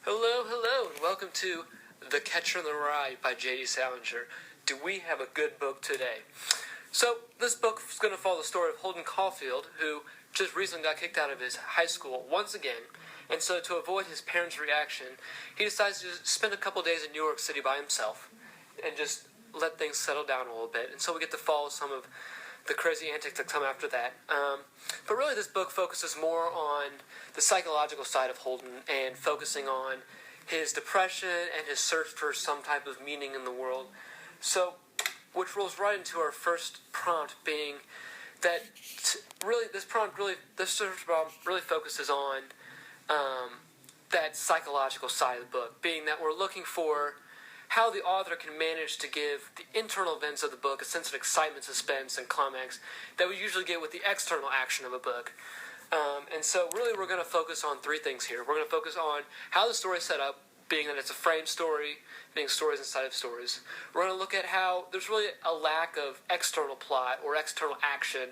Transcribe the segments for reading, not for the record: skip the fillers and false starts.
Hello, hello, and welcome to The Catcher in the Rye by J.D. Salinger. Do we have a good book today? So, this book is going to follow the story of Holden Caulfield, who just recently got kicked out of his high school once again. And so, to avoid his parents' reaction, he decides to spend a couple days in New York City by himself and just let things settle down a little bit. And so we get to follow some of the crazy antics that come after that. But really, this book focuses more on the psychological side of Holden and focusing on his depression and his search for some type of meaning in the world. So, which rolls right into our first prompt, being that this search prompt really focuses on that psychological side of the book, being that we're looking for how the author can manage to give the internal events of the book a sense of excitement, suspense, and climax that we usually get with the external action of a book. And so really we're going to focus on three things here. We're going to focus on how the story is set up, being that it's a frame story, being stories inside of stories. We're going to look at how there's really a lack of external plot or external action,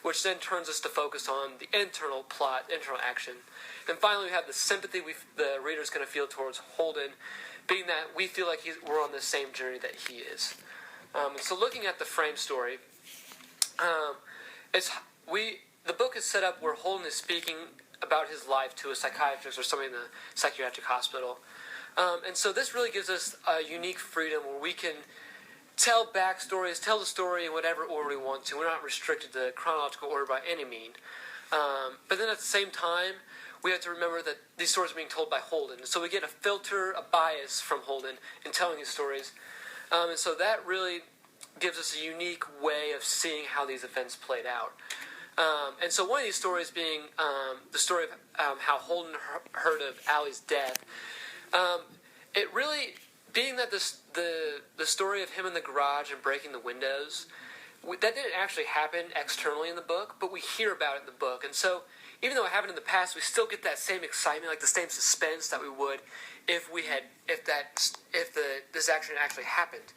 which then turns us to focus on the internal plot, internal action. And finally we have the sympathy the reader's going to feel towards Holden, being that we feel like we're on the same journey that he is. So looking at the frame story, the book is set up where Holden is speaking about his life to a psychiatrist or somebody in the psychiatric hospital. And so this really gives us a unique freedom where we can tell backstories, tell the story in whatever order we want to. We're not restricted to chronological order by any means. But then at the same time, we have to remember that these stories are being told by Holden. So we get a filter, a bias from Holden in telling these stories. And so that really gives us a unique way of seeing how these events played out. And so one of these stories being the story of how Holden heard of Allie's death. It really, being that the story of him in the garage and breaking the windows, that didn't actually happen externally in the book, but we hear about it in the book. And so even though it happened in the past, we still get that same excitement, like the same suspense that we would if this action actually happened.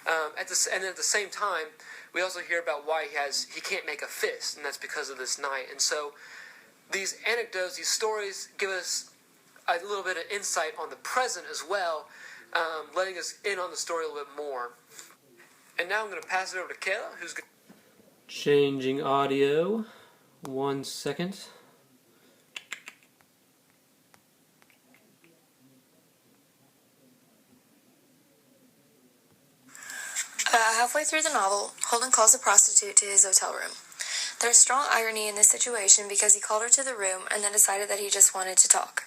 And at the same time, we also hear about why he can't make a fist, and that's because of this night. And so these anecdotes, these stories, give us a little bit of insight on the present as well, letting us in on the story a little bit more. And now I'm going to pass it over to Kayla, who's going to... Changing audio. 1 second. About halfway through the novel, Holden calls a prostitute to his hotel room. There is strong irony in this situation because he called her to the room and then decided that he just wanted to talk.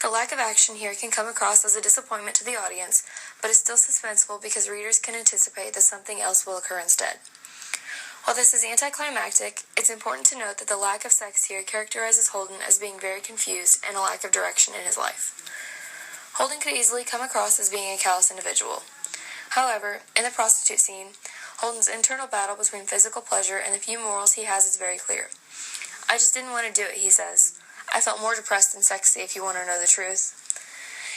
The lack of action here can come across as a disappointment to the audience, but is still suspenseful because readers can anticipate that something else will occur instead. While this is anticlimactic, it's important to note that the lack of sex here characterizes Holden as being very confused and a lack of direction in his life. Holden could easily come across as being a callous individual. However, in the prostitute scene, Holden's internal battle between physical pleasure and the few morals he has is very clear. "I just didn't want to do it," he says. "I felt more depressed than sexy, if you want to know the truth."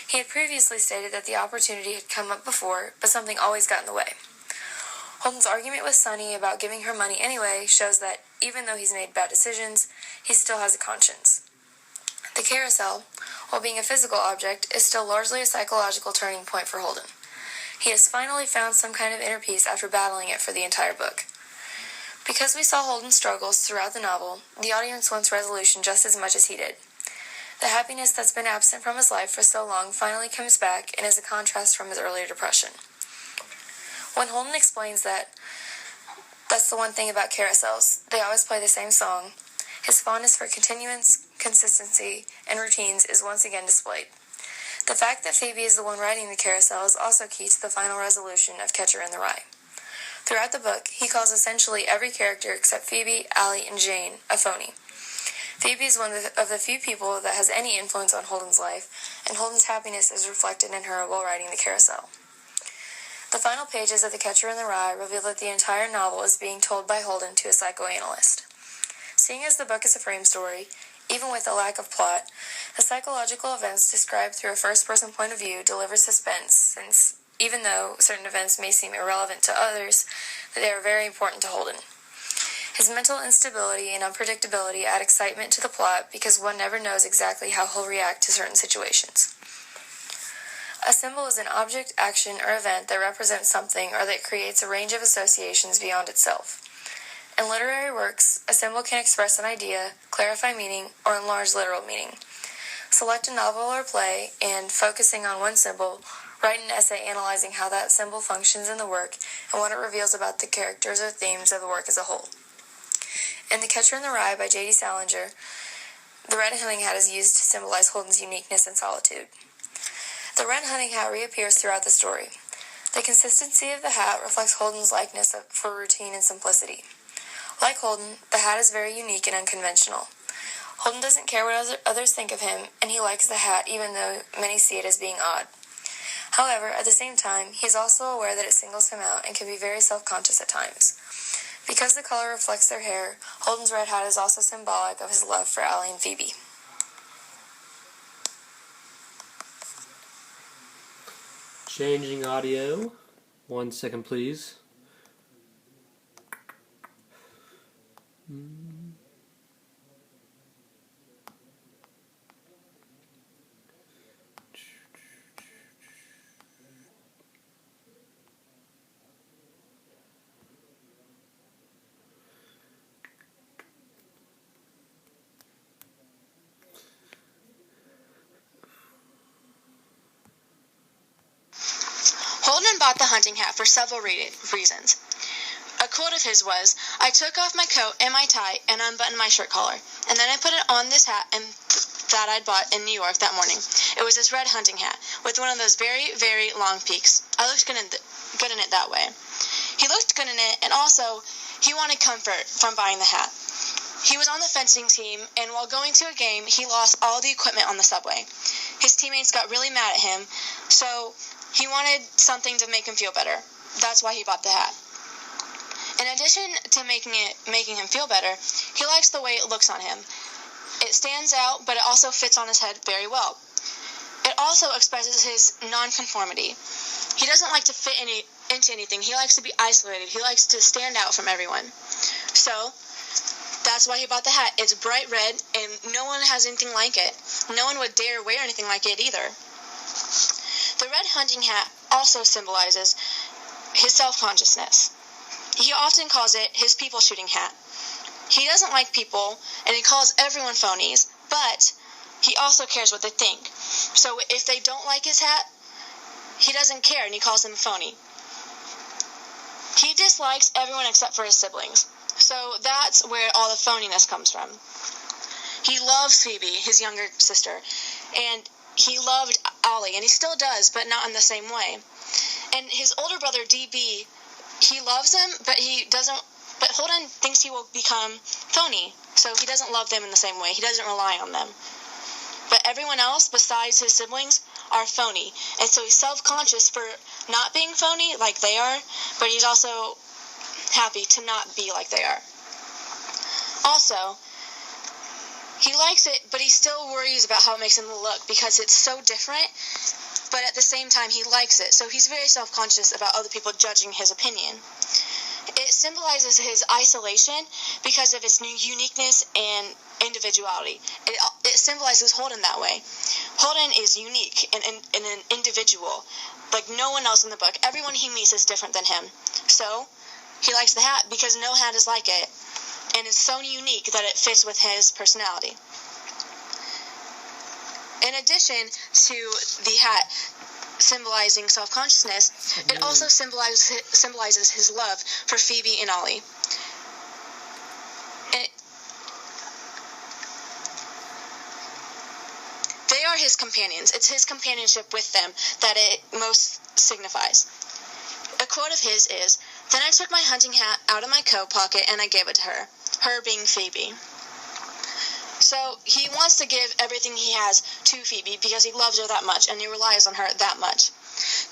He had previously stated that the opportunity had come up before, but something always got in the way. Holden's argument with Sunny about giving her money anyway shows that, even though he's made bad decisions, he still has a conscience. The carousel, while being a physical object, is still largely a psychological turning point for Holden. He has finally found some kind of inner peace after battling it for the entire book. Because we saw Holden's struggles throughout the novel, the audience wants resolution just as much as he did. The happiness that's been absent from his life for so long finally comes back and is a contrast from his earlier depression. When Holden explains that that's the one thing about carousels, they always play the same song, his fondness for continuance, consistency, and routines is once again displayed. The fact that Phoebe is the one riding the carousel is also key to the final resolution of Catcher in the Rye. Throughout the book, he calls essentially every character except Phoebe, Allie, and Jane a phony. Phoebe is one of the few people that has any influence on Holden's life, and Holden's happiness is reflected in her while riding the carousel. The final pages of The Catcher in the Rye reveal that the entire novel is being told by Holden to a psychoanalyst. Seeing as the book is a frame story, even with a lack of plot, the psychological events described through a first-person point of view deliver suspense, since even though certain events may seem irrelevant to others, they are very important to Holden. His mental instability and unpredictability add excitement to the plot because one never knows exactly how he'll react to certain situations. A symbol is an object, action, or event that represents something or that creates a range of associations beyond itself. In literary works, a symbol can express an idea, clarify meaning, or enlarge literal meaning. Select a novel or play and, focusing on one symbol, write an essay analyzing how that symbol functions in the work and what it reveals about the characters or themes of the work as a whole. In The Catcher in the Rye by J.D. Salinger, the red hunting hat is used to symbolize Holden's uniqueness and solitude. The red hunting hat reappears throughout the story. The consistency of the hat reflects Holden's likeness for routine and simplicity. Like Holden, the hat is very unique and unconventional. Holden doesn't care what others think of him, and he likes the hat even though many see it as being odd. However, at the same time, he is also aware that it singles him out and can be very self-conscious at times. Because the color reflects their hair, Holden's red hat is also symbolic of his love for Allie and Phoebe. Changing audio. 1 second, please. Holden bought the hunting hat for several reasons. A quote of his was, "I took off my coat and my tie and unbuttoned my shirt collar, and then I put it on this hat that I'd bought in New York that morning. It was this red hunting hat with one of those very, very long peaks. I looked good in it that way." He looked good in it, and also he wanted comfort from buying the hat. He was on the fencing team, and while going to a game, he lost all the equipment on the subway. His teammates got really mad at him, so he wanted something to make him feel better. That's why he bought the hat. In addition to making him feel better, he likes the way it looks on him. It stands out, but it also fits on his head very well. It also expresses his nonconformity. He doesn't like to fit into anything. He likes to be isolated. He likes to stand out from everyone. So, that's why he bought the hat. It's bright red, and no one has anything like it. No one would dare wear anything like it either. The red hunting hat also symbolizes his self-consciousness. He often calls it his people-shooting hat. He doesn't like people, and he calls everyone phonies, but he also cares what they think. So if they don't like his hat, he doesn't care, and he calls them a phony. He dislikes everyone except for his siblings. So that's where all the phoniness comes from. He loves Phoebe, his younger sister, and he loved Ollie, and he still does, but not in the same way. And his older brother, DB, he loves him, but Holden thinks he will become phony, so he doesn't love them in the same way. He doesn't rely on them. But everyone else, besides his siblings, are phony, and so he's self-conscious for not being phony like they are, but he's also happy to not be like they are. Also, he likes it, but he still worries about how it makes him look because it's so different, but at the same time he likes it, so he's very self-conscious about other people judging his opinion. It symbolizes his isolation because of its uniqueness and individuality. It symbolizes Holden that way. Holden is unique and an individual, like no one else in the book. Everyone he meets is different than him. So, he likes the hat because no hat is like it, and it's so unique that it fits with his personality. In addition to the hat symbolizing self-consciousness, it also symbolizes his love for Phoebe and Ollie. They are his companions. It's his companionship with them that it most signifies. A quote of his is, "Then I took my hunting hat out of my coat pocket and I gave it to her," her being Phoebe. So he wants to give everything he has to Phoebe because he loves her that much and he relies on her that much.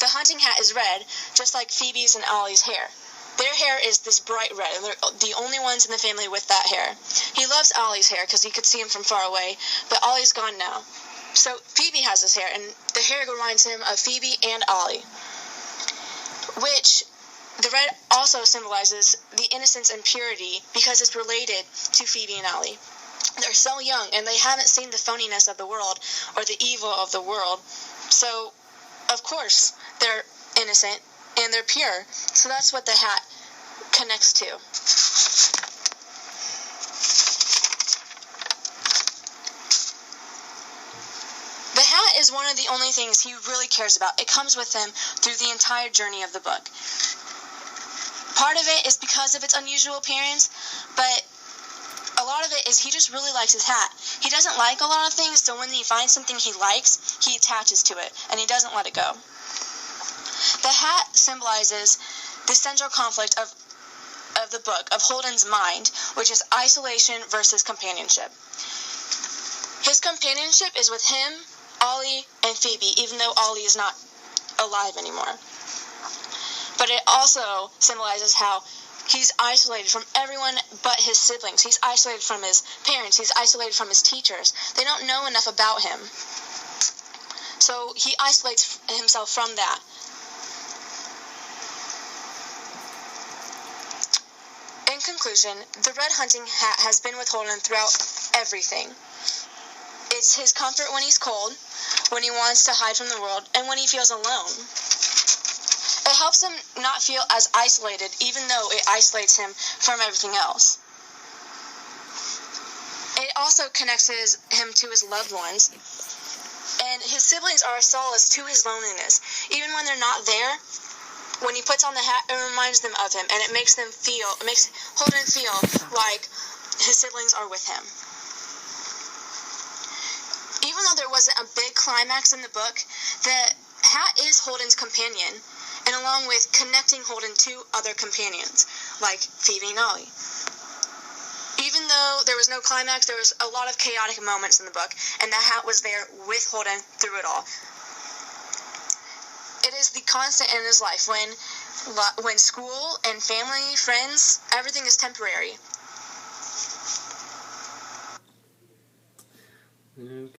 The hunting hat is red, just like Phoebe's and Ollie's hair. Their hair is this bright red, and they're the only ones in the family with that hair. He loves Ollie's hair because he could see him from far away, but Ollie's gone now. So Phoebe has his hair, and the hair reminds him of Phoebe and Ollie. Which, the red also symbolizes the innocence and purity because it's related to Phoebe and Ollie. They're so young, and they haven't seen the phoniness of the world or the evil of the world, so of course, they're innocent and they're pure. So that's what the hat connects to. The hat is one of the only things he really cares about. It comes with him through the entire journey of the book. Part of it is because of its unusual appearance, but a lot of it is he just really likes his hat. He doesn't like a lot of things, so when he finds something he likes, he attaches to it, and he doesn't let it go. The hat symbolizes the central conflict of the book, of Holden's mind, which is isolation versus companionship. His companionship is with him, Ollie, and Phoebe, even though Ollie is not alive anymore. But it also symbolizes how he's isolated from everyone but his siblings. He's isolated from his parents. He's isolated from his teachers. They don't know enough about him. So he isolates himself from that. In conclusion, the red hunting hat has been with Holden throughout everything. It's his comfort when he's cold, when he wants to hide from the world, and when he feels alone. It helps him not feel as isolated, even though it isolates him from everything else. It also connects him to his loved ones, and his siblings are a solace to his loneliness. Even when they're not there, when he puts on the hat, it reminds them of him, and it makes Holden feel like his siblings are with him. Even though there wasn't a big climax in the book, the hat is Holden's companion, and along with connecting Holden to other companions, like Phoebe and Ollie. Even though there was no climax, there was a lot of chaotic moments in the book, and the hat was there with Holden through it all. It is the constant in his life when school and family, friends, everything is temporary.